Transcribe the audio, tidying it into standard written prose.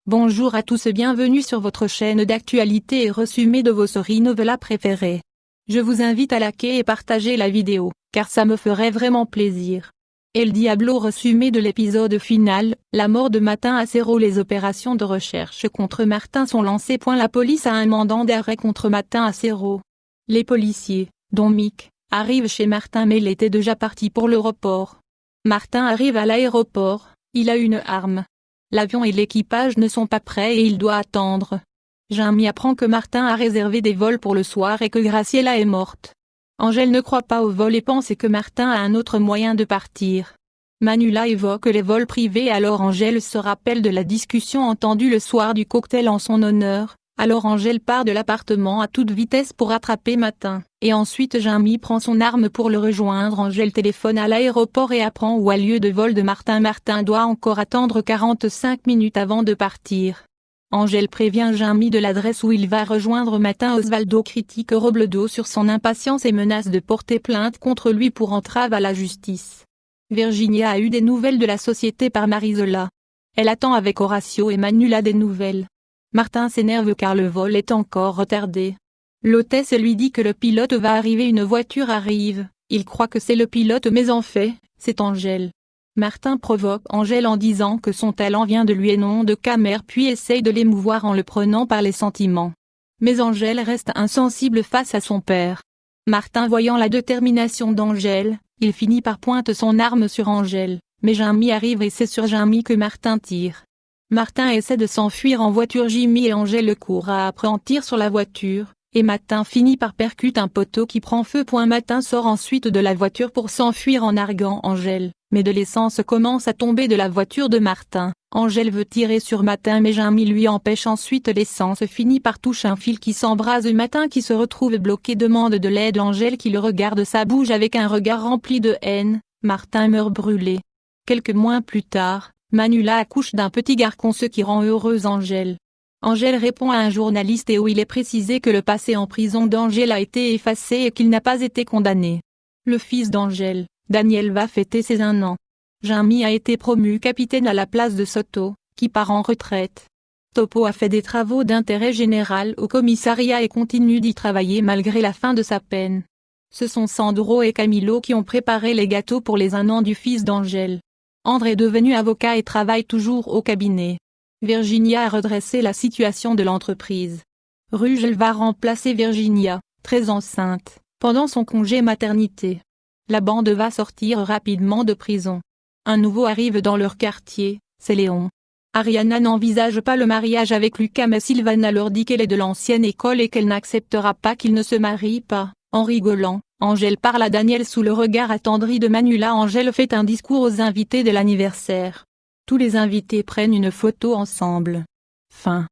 Bonjour à tous et bienvenue sur votre chaîne d'actualité et résumé de vos séries novellas préférées. Je vous invite à liker et partager la vidéo, car ça me ferait vraiment plaisir. El Diablo résumé de l'épisode final, la mort de Martin Acero. Les opérations de recherche contre Martin sont lancées. La police a un mandat d'arrêt contre Martin Acero. Les policiers, dont Mick, arrivent chez Martin mais il était déjà parti pour l'aéroport. Martin arrive à l'aéroport, il a une arme. L'avion et l'équipage ne sont pas prêts et il doit attendre. Jamie apprend que Martin a réservé des vols pour le soir et que Graciela est morte. Angel ne croit pas au vol et pense que Martin a un autre moyen de partir. Manuela évoque les vols privés alors Angel se rappelle de la discussion entendue le soir du cocktail en son honneur. Alors Angel part de l'appartement à toute vitesse pour attraper Martin, et ensuite Jamie prend son arme pour le rejoindre. Angel téléphone à l'aéroport et apprend où a lieu de vol de Martin. Martin doit encore attendre 45 minutes avant de partir. Angel prévient Jamie de l'adresse où il va rejoindre Martin. Osvaldo critique Robledo sur son impatience et menace de porter plainte contre lui pour entrave à la justice. Virginia a eu des nouvelles de la société par Marisola. Elle attend avec Horacio et Manuela des nouvelles. Martin s'énerve car le vol est encore retardé. L'hôtesse lui dit que le pilote va arriver. Une voiture arrive, il croit que c'est le pilote mais en fait, c'est Angel. Martin provoque Angel en disant que son talent vient de lui et non de Camer puis essaye de l'émouvoir en le prenant par les sentiments. Mais Angel reste insensible face à son père. Martin voyant la détermination d'Angel, il finit par pointer son arme sur Angel, mais Jamie arrive et c'est sur Jamie que Martin tire. Martin essaie de s'enfuir en voiture. Jimmy et Angel le courent après en tir sur la voiture, et Martin finit par percuter un poteau qui prend feu. Martin sort ensuite de la voiture pour s'enfuir en narguant Angel, mais de l'essence commence à tomber de la voiture de Martin. Angel veut tirer sur Martin mais Jamie lui empêche. Ensuite l'essence finit par toucher un fil qui s'embrase. Martin qui se retrouve bloqué demande de l'aide. Angel qui le regarde, sa bouche avec un regard rempli de haine. Martin meurt brûlé. Quelques mois plus tard, Manuela accouche d'un petit garçon, ce qui rend heureuse Angel. Angel répond à un journaliste et où il est précisé que le passé en prison d'Angel a été effacé et qu'il n'a pas été condamné. Le fils d'Angel, Daniel, va fêter ses 1 an. Jamie a été promu capitaine à la place de Soto, qui part en retraite. Topo a fait des travaux d'intérêt général au commissariat et continue d'y travailler malgré la fin de sa peine. Ce sont Sandro et Camilo qui ont préparé les gâteaux pour les 1 an du fils d'Angel. André est devenu avocat et travaille toujours au cabinet. Virginia a redressé la situation de l'entreprise. Rugel va remplacer Virginia, très enceinte, pendant son congé maternité. La bande va sortir rapidement de prison. Un nouveau arrive dans leur quartier, c'est Léon. Ariana n'envisage pas le mariage avec Lucas mais Sylvana leur dit qu'elle est de l'ancienne école et qu'elle n'acceptera pas qu'il ne se marie pas. En rigolant, Angel parle à Daniel sous le regard attendri de Manuela. Angel fait un discours aux invités de l'anniversaire. Tous les invités prennent une photo ensemble. Fin.